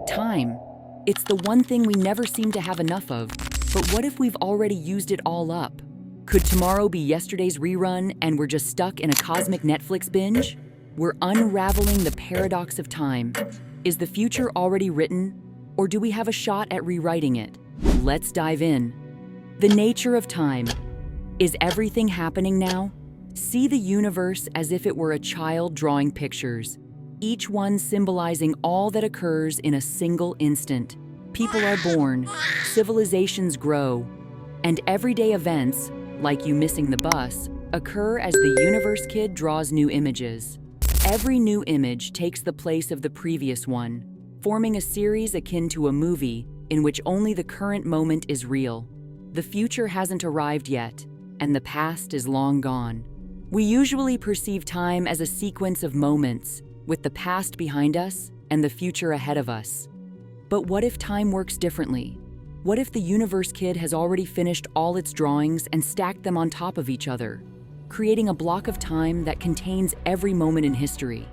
Time. It's the one thing we never seem to have enough of. But what if we've already used it all up? Could tomorrow be yesterday's rerun and we're just stuck in a cosmic Netflix binge? We're unraveling the paradox of time. Is the future already written, or do we have a shot at rewriting it? Let's dive in. The nature of time. Is everything happening now? See the universe as if it were a child drawing pictures, each one symbolizing all that occurs in a single instant. People are born, civilizations grow, and everyday events, like you missing the bus, occur as the universe kid draws new images. Every new image takes the place of the previous one, forming a series akin to a movie in which only the current moment is real. The future hasn't arrived yet, and the past is long gone. We usually perceive time as a sequence of moments, with the past behind us and the future ahead of us. But what if time works differently? What if the universe kid has already finished all its drawings and stacked them on top of each other, creating a block of time that contains every moment in history?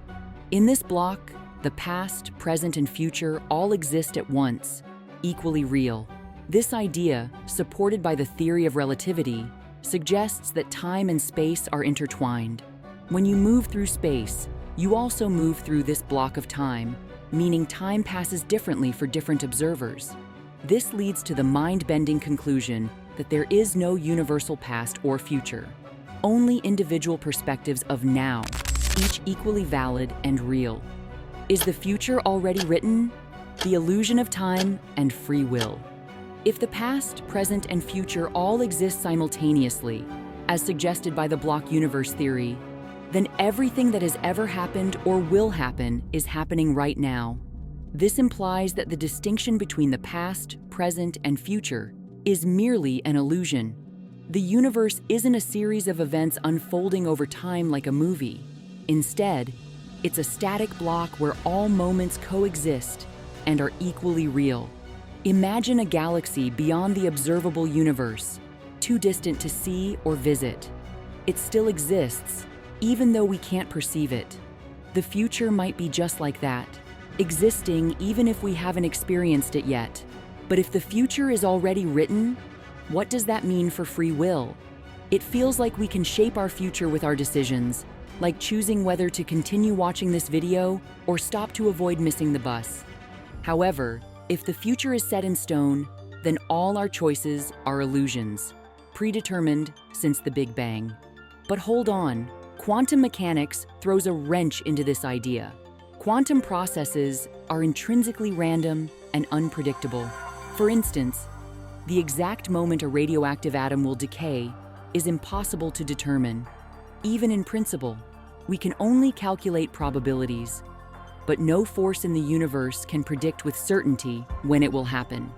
In this block, the past, present, and future all exist at once, equally real. This idea, supported by the theory of relativity, suggests that time and space are intertwined. When you move through space, you also move through this block of time, meaning time passes differently for different observers. This leads to the mind-bending conclusion that there is no universal past or future, only individual perspectives of now, each equally valid and real. Is the future already written? The illusion of time and free will. If the past, present, and future all exist simultaneously, as suggested by the block universe theory, then everything that has ever happened or will happen is happening right now. This implies that the distinction between the past, present, and future is merely an illusion. The universe isn't a series of events unfolding over time like a movie. Instead, it's a static block where all moments coexist and are equally real. Imagine a galaxy beyond the observable universe, too distant to see or visit. It still exists, even though we can't perceive it. The future might be just like that, existing even if we haven't experienced it yet. But if the future is already written, what does that mean for free will? It feels like we can shape our future with our decisions, like choosing whether to continue watching this video or stop to avoid missing the bus. However, if the future is set in stone, then all our choices are illusions, predetermined since the Big Bang. But hold on. Quantum mechanics throws a wrench into this idea. Quantum processes are intrinsically random and unpredictable. For instance, the exact moment a radioactive atom will decay is impossible to determine. Even in principle, we can only calculate probabilities, but no force in the universe can predict with certainty when it will happen.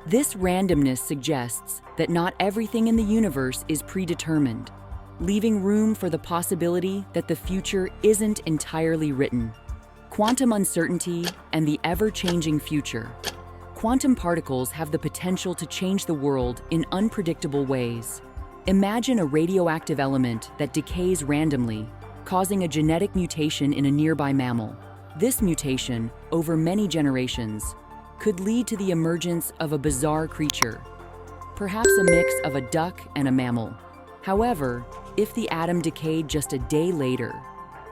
This randomness suggests that not everything in the universe is predetermined, leaving room for the possibility that the future isn't entirely written. Quantum uncertainty and the ever-changing future. Quantum particles have the potential to change the world in unpredictable ways. Imagine a radioactive element that decays randomly, causing a genetic mutation in a nearby mammal. This mutation, over many generations, could lead to the emergence of a bizarre creature, perhaps a mix of a duck and a mammal. However, if the atom decayed just a day later,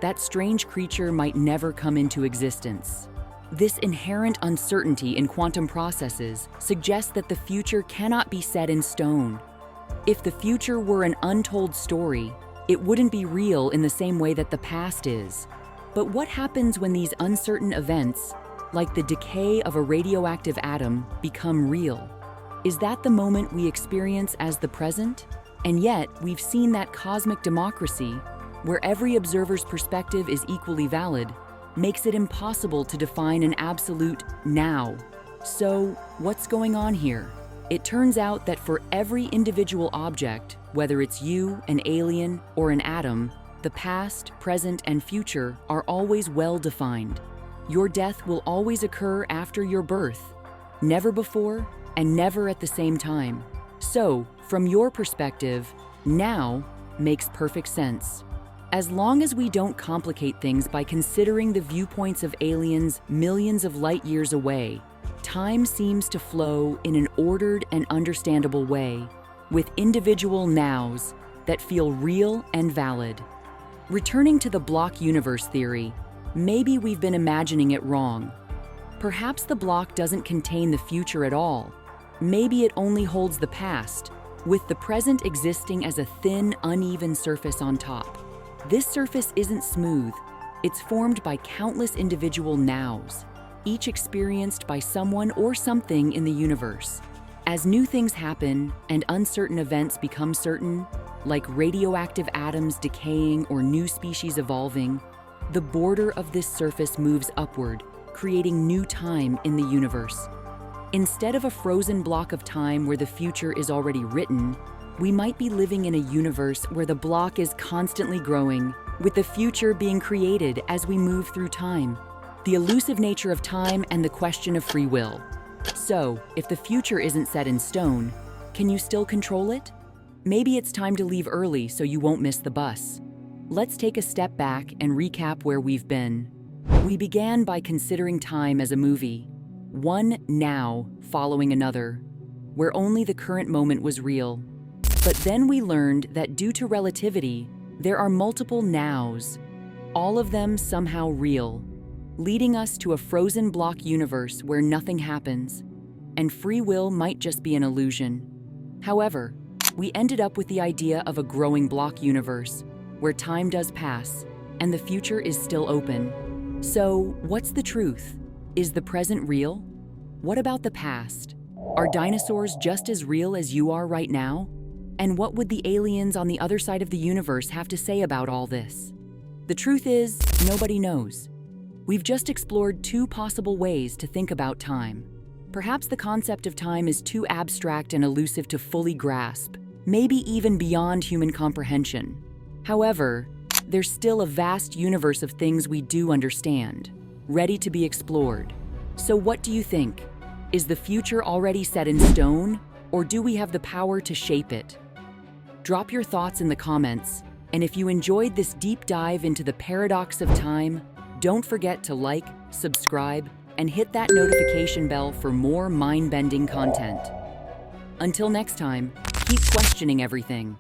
that strange creature might never come into existence. This inherent uncertainty in quantum processes suggests that the future cannot be set in stone. If the future were an untold story, it wouldn't be real in the same way that the past is. But what happens when these uncertain events, like the decay of a radioactive atom, become real? Is that the moment we experience as the present? And yet, we've seen that cosmic democracy, where every observer's perspective is equally valid, makes it impossible to define an absolute now. So, what's going on here? It turns out that for every individual object, whether it's you, an alien, or an atom, the past, present, and future are always well defined. Your death will always occur after your birth, never before and never at the same time. So, from your perspective, now makes perfect sense. As long as we don't complicate things by considering the viewpoints of aliens millions of light years away, time seems to flow in an ordered and understandable way, with individual nows that feel real and valid. Returning to the block universe theory, maybe we've been imagining it wrong. Perhaps the block doesn't contain the future at all. Maybe it only holds the past, with the present existing as a thin, uneven surface on top. This surface isn't smooth. It's formed by countless individual nows, each experienced by someone or something in the universe. As new things happen and uncertain events become certain, like radioactive atoms decaying or new species evolving, the border of this surface moves upward, creating new time in the universe. Instead of a frozen block of time where the future is already written, we might be living in a universe where the block is constantly growing, with the future being created as we move through time. The elusive nature of time and the question of free will. So, if the future isn't set in stone, can you still control it? Maybe it's time to leave early so you won't miss the bus. Let's take a step back and recap where we've been. We began by considering time as a movie, one now following another, where only the current moment was real. But then we learned that due to relativity, there are multiple nows, all of them somehow real, leading us to a frozen block universe where nothing happens, and free will might just be an illusion. However, we ended up with the idea of a growing block universe, where time does pass, and the future is still open. So, what's the truth? Is the present real? What about the past? Are dinosaurs just as real as you are right now? And what would the aliens on the other side of the universe have to say about all this? The truth is, nobody knows. We've just explored two possible ways to think about time. Perhaps the concept of time is too abstract and elusive to fully grasp, maybe even beyond human comprehension. However, there's still a vast universe of things we do understand, ready to be explored. So what do you think? Is the future already set in stone, or do we have the power to shape it? Drop your thoughts in the comments, and if you enjoyed this deep dive into the paradox of time, don't forget to like, subscribe, and hit that notification bell for more mind-bending content. Until next time, keep questioning everything.